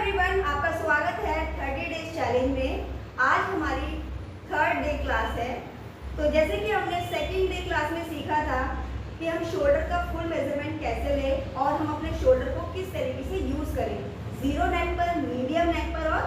Everyone, आपका स्वागत है 30 डेज चैलेंज में। आज हमारी थर्ड डे क्लास है। तो जैसे कि हमने सेकंड डे क्लास में सीखा था कि हम शोल्डर का फुल मेजरमेंट कैसे लें और हम अपने शोल्डर को किस तरीके से यूज़ करें, जीरो नेक पर, मीडियम नेक पर और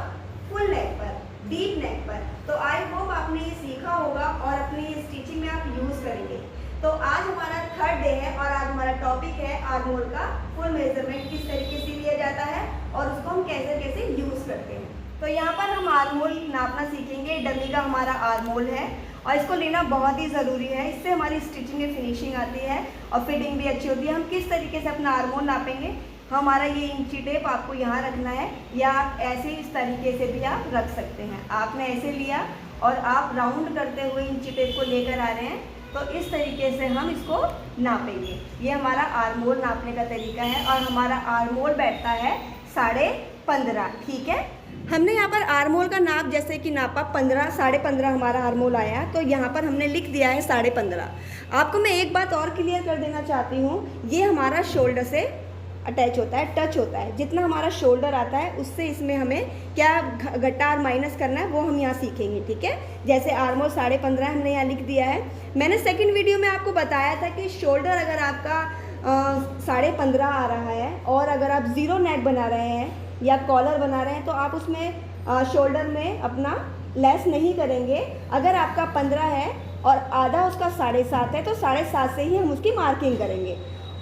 फुल नेक पर, डीप नेक पर। तो आई होप आपने ये सीखा होगा और अपनी स्टिचिंग में आप यूज़ करेंगे। तो आज हमारा थर्ड डे है और आज हमारा टॉपिक है आर्महोल का फुल मेजरमेंट किस तरीके से लिया जाता है और उसको हम कैसे कैसे यूज़ करते हैं। तो यहाँ पर हम आर्महोल नापना सीखेंगे। डमी का हमारा आर्महोल है और इसको लेना बहुत ही ज़रूरी है। इससे हमारी स्टिचिंग में फिनिशिंग आती है और फिटिंग भी अच्छी होती है। हम किस तरीके से अपना आर्महोल नापेंगे, हमारा ये इंची टेप आपको यहाँ रखना है या आप ऐसे इस तरीके से भी आप रख सकते हैं। आपने ऐसे लिया और आप राउंड करते हुए इंची टेप को लेकर आ रहे हैं, तो इस तरीके से हम इसको नापेंगे। ये हमारा आर्महोल नापने का तरीका है और हमारा आर्महोल बैठता है 15.5। ठीक है, हमने यहाँ पर आर्महोल का नाप जैसे कि नापा 15, 15.5 हमारा आर्महोल आया, तो यहाँ पर हमने लिख दिया है 15.5। आपको मैं एक बात और क्लियर कर देना चाहती हूँ, ये हमारा शोल्डर से अटैच होता है, टच होता है। जितना हमारा शोल्डर आता है उससे इसमें हमें क्या घटा और माइनस करना है वो हम यहाँ सीखेंगे। ठीक है, जैसे आर्महोल 15.5 हमने यहाँ लिख दिया है। मैंने सेकंड वीडियो में आपको बताया था कि शोल्डर अगर आपका 15.5 आ रहा है और अगर आप ज़ीरो नेक बना रहे हैं या कॉलर बना रहे हैं तो आप उसमें शोल्डर में अपना लेस नहीं करेंगे। अगर आपका 15 है और आधा उसका 7.5 है तो 7.5 से ही हम उसकी मार्किंग करेंगे।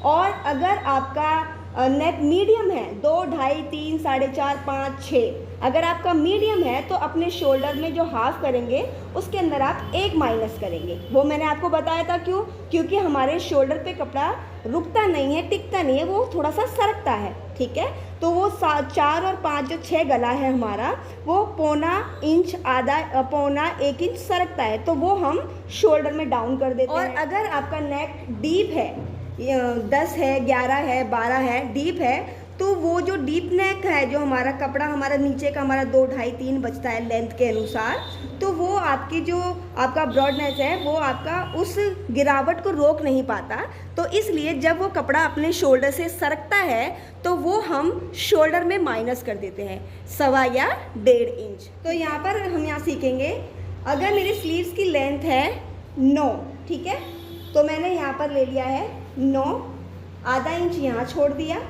और अगर आपका नेक मीडियम है, 2, 2.5, 3, 4.5, 5, 6, अगर आपका मीडियम है तो अपने शोल्डर में जो हाफ करेंगे उसके अंदर आप 1 माइनस करेंगे। वो मैंने आपको बताया था क्यों, क्योंकि हमारे शोल्डर पे कपड़ा रुकता नहीं है, टिकता नहीं है, वो थोड़ा सा सरकता है। ठीक है, तो वो 4 और 5 जो 6 गला है हमारा, वो 1.25 इंच, आधा 1.25 इंच सरकता है, तो वो हम शोल्डर में डाउन कर देते हैं। और अगर आपका नेक डीप है, 10 है, 11 है, 12 है, डीप है, तो वो जो डीप नेक है, जो हमारा कपड़ा हमारा नीचे का हमारा 2, 2.5, 3 बचता है लेंथ के अनुसार, तो वो आपकी जो आपका ब्रॉडनेस है वो आपका उस गिरावट को रोक नहीं पाता। तो इसलिए जब वो कपड़ा अपने शोल्डर से सरकता है तो वो हम शोल्डर में माइनस कर देते हैं 1.25 या 1.5 इंच। तो यहाँ पर हम यहाँ सीखेंगे, अगर मेरी स्लीव्स की लेंथ है 9, ठीक है, तो मैंने यहाँ पर ले लिया है 9, आधा इंच यहाँ छोड़ दिया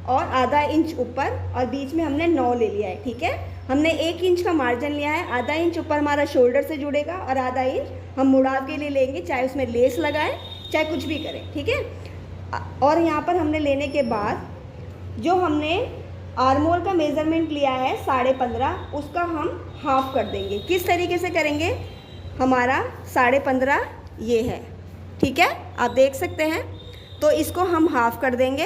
और आधा इंच ऊपर और बीच में हमने 9 ले लिया है। ठीक है, हमने 1 इंच का मार्जिन लिया है, आधा इंच ऊपर हमारा शोल्डर से जुड़ेगा और आधा इंच हम मुड़ाव के लिए लेंगे, चाहे उसमें लेस लगाएं चाहे कुछ भी करें। ठीक है, और यहाँ पर हमने लेने के बाद जो हमने आर्महोल का मेज़रमेंट लिया है 15.5, उसका हम हाफ कर देंगे। किस तरीके से करेंगे, हमारा 15.5 ये है। ठीक है, आप देख सकते हैं, तो इसको हम हाफ कर देंगे।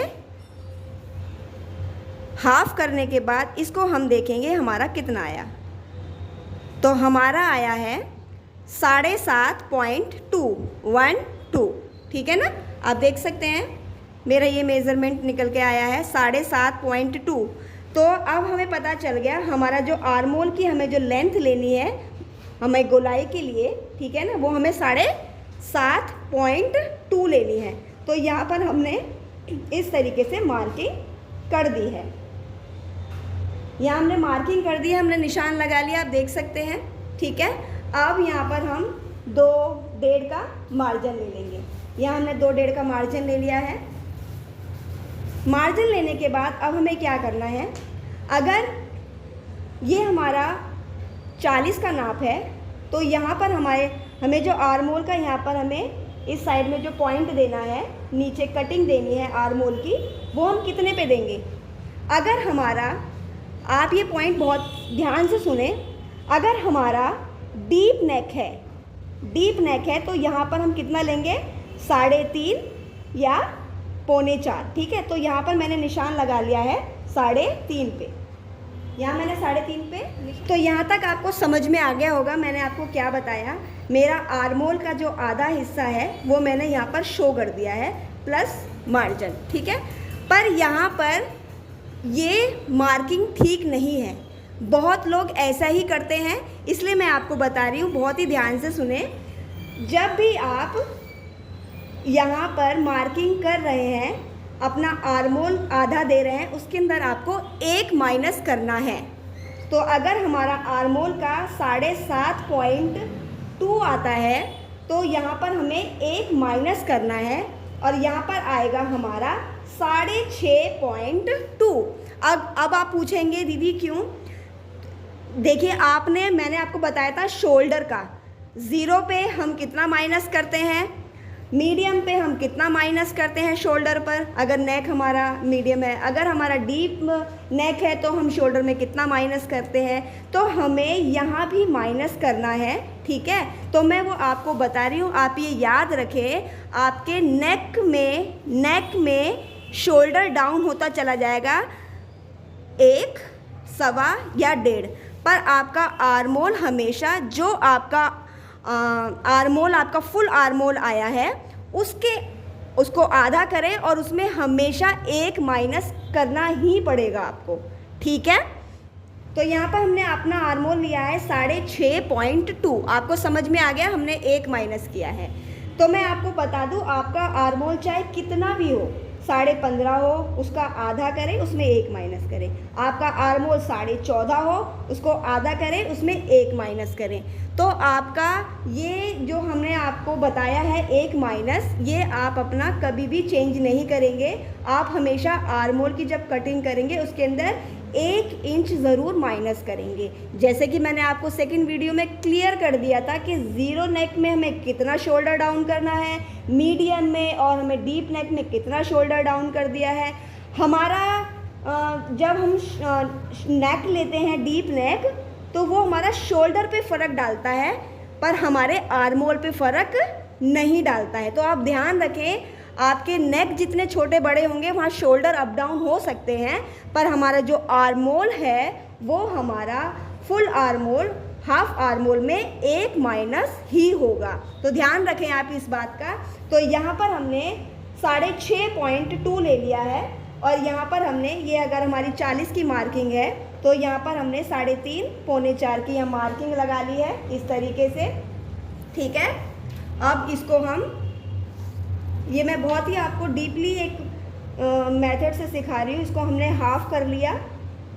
हाफ करने के बाद इसको हम देखेंगे हमारा कितना आया, तो हमारा आया है 7.5.212। ठीक है ना, आप देख सकते हैं मेरा ये मेज़रमेंट निकल के आया है 7.5.2। तो अब हमें पता चल गया हमारा जो आर्महोल की हमें जो लेंथ लेनी है हमें गोलाई के लिए, ठीक है ना, वो हमें 7.2 लेनी है। तो यहाँ पर हमने इस तरीके से मार्किंग कर दी है। यहाँ हमने मार्किंग कर दी है, हमने निशान लगा लिया, आप देख सकते हैं। ठीक है, अब यहाँ पर हम 2, 1.5 का मार्जिन ले लेंगे। यहाँ हमने 2, 1.5 का मार्जिन ले लिया है। मार्जिन लेने के बाद अब हमें क्या करना है, अगर ये हमारा 40 का नाप है तो यहाँ पर हमें जो आर्महोल का यहाँ पर हमें इस साइड में जो पॉइंट देना है, नीचे कटिंग देनी है आर्महोल की, वो हम कितने पे देंगे। अगर हमारा, आप ये पॉइंट बहुत ध्यान से सुने, अगर हमारा डीप नेक है तो यहाँ पर हम कितना लेंगे, 3.5 या 3.25। ठीक है, तो यहाँ पर मैंने निशान लगा लिया है 3.5 पे, यहाँ मैंने 3.5 पे। तो यहाँ तक आपको समझ में आ गया होगा मैंने आपको क्या बताया। मेरा आर्महोल का जो आधा हिस्सा है वो मैंने यहाँ पर शो कर दिया है प्लस मार्जिन। ठीक है, पर यहाँ पर ये मार्किंग ठीक नहीं है, बहुत लोग ऐसा ही करते हैं, इसलिए मैं आपको बता रही हूँ, बहुत ही ध्यान से सुने। जब भी आप यहाँ पर मार्किंग कर रहे हैं अपना आर्मोल आधा दे रहे हैं, उसके अंदर आपको 1 माइनस करना है। तो अगर हमारा आर्मोल का 7.2 आता है तो यहाँ पर हमें 1 माइनस करना है और यहाँ पर आएगा हमारा 6.2। अब आप पूछेंगे दीदी क्यों? देखिए मैंने आपको बताया था शोल्डर का 0 पे हम कितना माइनस करते हैं, मीडियम पे हम कितना माइनस करते हैं शोल्डर पर, अगर नेक हमारा मीडियम है, अगर हमारा डीप नेक है तो हम शोल्डर में कितना माइनस करते हैं, तो हमें यहाँ भी माइनस करना है। ठीक है, तो मैं वो आपको बता रही हूँ, आप ये याद रखें। आपके नेक में शोल्डर डाउन होता चला जाएगा 1, 1.25 या 1.5, पर आपका आर्मोल हमेशा जो आपका आर्मोल आपका फुल आर्मोल आया है उसको आधा करें और उसमें हमेशा 1 माइनस करना ही पड़ेगा आपको। ठीक है, तो यहाँ पर हमने अपना आर्मोल लिया है 6.2। आपको समझ में आ गया, हमने 1 माइनस किया है। तो मैं आपको बता दूँ, आपका आर्मोल चाहे कितना भी हो, 15.5 हो, उसका आधा करें, उसमें 1 माइनस करें। आपका आर्मोल 14.5 हो, उसको आधा करें, उसमें 1 माइनस करें। तो आपका ये जो हमने आपको बताया है 1 माइनस, ये आप अपना कभी भी चेंज नहीं करेंगे। आप हमेशा आर्मोल की जब कटिंग करेंगे उसके अंदर 1 इंच ज़रूर माइनस करेंगे। जैसे कि मैंने आपको सेकंड वीडियो में क्लियर कर दिया था कि 0 नेक में हमें कितना शोल्डर डाउन करना है, मीडियम में और हमें डीप नेक में कितना शोल्डर डाउन कर दिया है। हमारा जब हम नेक लेते हैं डीप नेक, तो वो हमारा शोल्डर पे फ़र्क डालता है, पर हमारे आर्मोल पे फ़र्क नहीं डालता है। तो आप ध्यान रखें, आपके नेक जितने छोटे बड़े होंगे वहाँ शोल्डर अप डाउन हो सकते हैं, पर हमारा जो आर्मोल है वो हमारा फुल आर्मोल हाफ आर्मोल में 1 माइनस ही होगा। तो ध्यान रखें आप इस बात का। तो यहाँ पर हमने 6.2 ले लिया है और यहाँ पर हमने ये, अगर हमारी 40 की मार्किंग है तो यहाँ पर हमने 3.5 पौने 4 की यहाँ मार्किंग लगा ली है इस तरीके से। ठीक है, अब इसको हम, ये मैं बहुत ही आपको डीपली एक मेथड से सिखा रही हूँ। इसको हमने हाफ कर लिया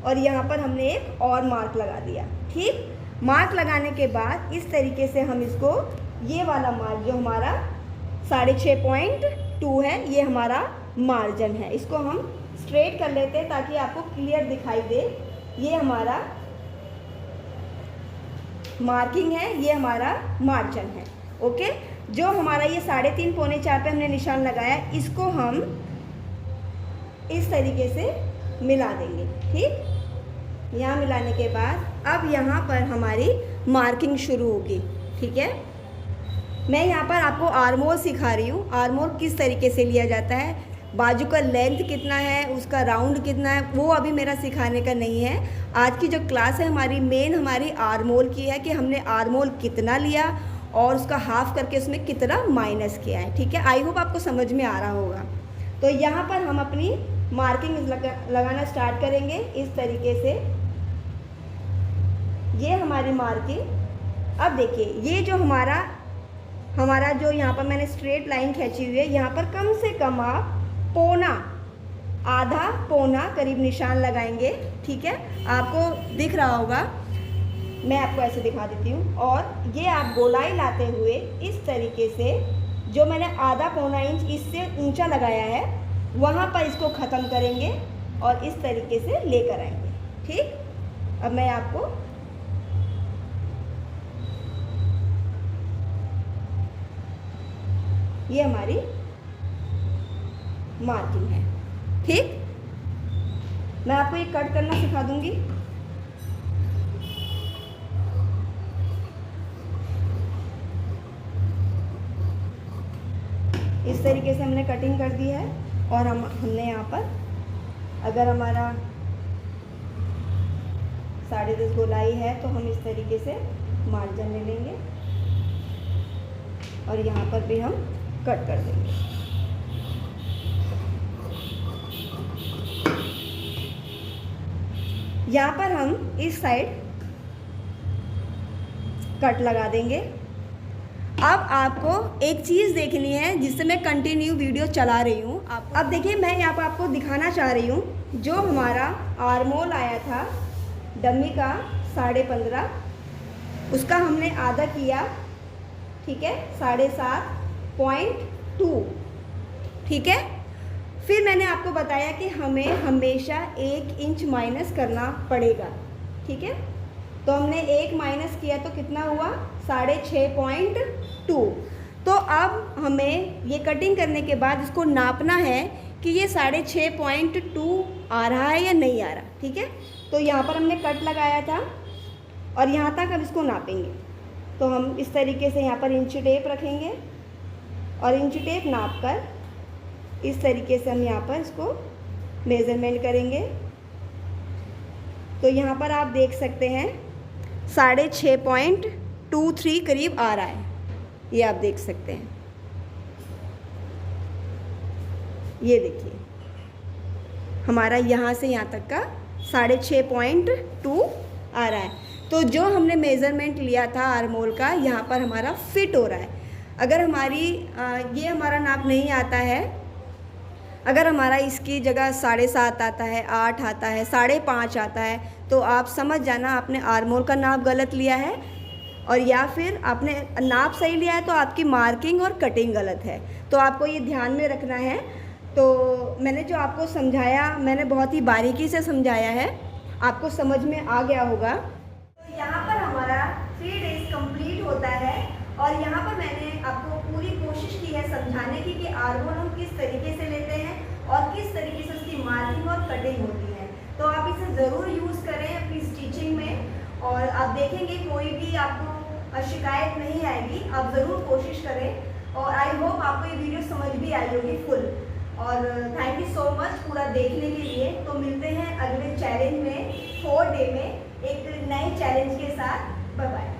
और यहाँ पर हमने एक और मार्क लगा दिया। ठीक, मार्क लगाने के बाद इस तरीके से हम इसको, ये वाला मार्क जो हमारा 6.2 है, ये हमारा मार्जिन है, इसको हम स्ट्रेट कर लेते हैं ताकि आपको क्लियर दिखाई दे। ये हमारा मार्किंग है, ये हमारा मार्जिन है। ओके, जो हमारा ये 3.5 पौने 4 पे हमने निशान लगाया, इसको हम इस तरीके से मिला देंगे। ठीक, यहाँ मिलाने के बाद अब यहाँ पर हमारी मार्किंग शुरू होगी। ठीक है, मैं यहाँ पर आपको आर्मोल सिखा रही हूँ, आर्मोल किस तरीके से लिया जाता है, बाजू का लेंथ कितना है, उसका राउंड कितना है, वो अभी मेरा सिखाने का नहीं है। आज की जो क्लास है हमारी मेन हमारी आर्मोल की है कि हमने आर्मोल कितना लिया और उसका हाफ करके उसमें कितना माइनस किया है। ठीक है, आई होप आपको समझ में आ रहा होगा। तो यहाँ पर हम अपनी मार्किंग लगाना स्टार्ट करेंगे इस तरीके से। ये हमारी मार्किंग। अब देखिए, ये जो हमारा जो यहाँ पर मैंने स्ट्रेट लाइन खींची हुई है, यहाँ पर कम से कम आप आधा पौना करीब निशान लगाएंगे। ठीक है, आपको दिख रहा होगा, मैं आपको ऐसे दिखा देती हूँ। और ये आप गोलाई लाते हुए इस तरीके से, जो मैंने आधा पौना इंच इससे ऊंचा लगाया है, वहाँ पर इसको ख़त्म करेंगे और इस तरीके से लेकर आएंगे। ठीक, अब मैं आपको ये हमारी मार्किंग है। ठीक, मैं आपको ये कट करना सिखा दूंगी। इस तरीके से हमने कटिंग कर दी है और हमने यहाँ पर, अगर हमारा 10.5 गोलाई है तो हम इस तरीके से मार्जिन ले लेंगे और यहाँ पर भी हम कट कर देंगे। यहाँ पर हम इस साइड कट लगा देंगे। अब आपको एक चीज़ देखनी है जिससे मैं कंटिन्यू वीडियो चला रही हूँ। अब देखिए मैं यहाँ पर आपको दिखाना चाह रही हूँ, जो हमारा आर्मोल आया था डमी का 15.5, उसका हमने आधा किया, ठीक है, 7.5.2, ठीक है। फिर मैंने आपको बताया कि हमें हमेशा 1 इंच माइनस करना पड़ेगा, ठीक है। तो हमने 1 माइनस किया तो कितना हुआ, 6.2। तो अब हमें ये कटिंग करने के बाद इसको नापना है कि ये 6.2 आ रहा है या नहीं आ रहा, ठीक है। तो यहाँ पर हमने कट लगाया था और यहाँ तक अब इसको नापेंगे। तो हम इस तरीके से यहाँ पर इंची टेप रखेंगे और इंची टेप नाप कर इस तरीके से हम यहाँ पर इसको मेज़रमेंट करेंगे। तो यहाँ पर आप देख सकते हैं 6.23 करीब आ रहा है, ये आप देख सकते हैं। ये देखिए हमारा यहाँ से यहाँ तक का 6.2 आ रहा है। तो जो हमने मेज़रमेंट लिया था आर्मोल का, यहाँ पर हमारा फिट हो रहा है। अगर हमारी ये हमारा नाप नहीं आता है, अगर हमारा इसकी जगह 7.5 आता है, 8 आता है, 5.5 आता है, तो आप समझ जाना आपने आर्मोल का नाप गलत लिया है, और या फिर आपने नाप सही लिया है तो आपकी मार्किंग और कटिंग गलत है। तो आपको ये ध्यान में रखना है। तो मैंने जो आपको समझाया, मैंने बहुत ही बारीकी से समझाया है, आपको समझ में आ गया होगा। तो यहाँ पर हमारा 3 डेज़ कंप्लीट होता है और यहाँ पर मैंने आपको पूरी कोशिश की है समझाने की कि आर्मोल हम किस तरीके से लेते हैं और किस तरीके से उसकी मार्किंग और कटिंग होती है। तो आप इसे ज़रूर यूज़ करें अपनी स्टिचिंग में और आप देखेंगे कोई भी आपको शिकायत नहीं आएगी। आप ज़रूर कोशिश करें और आई होप आपको ये वीडियो समझ भी आई होगी फुल। और थैंक यू सो मच पूरा देखने के लिए। तो मिलते हैं अगले चैलेंज में 4 डे में एक नए चैलेंज के साथ। Bye bye.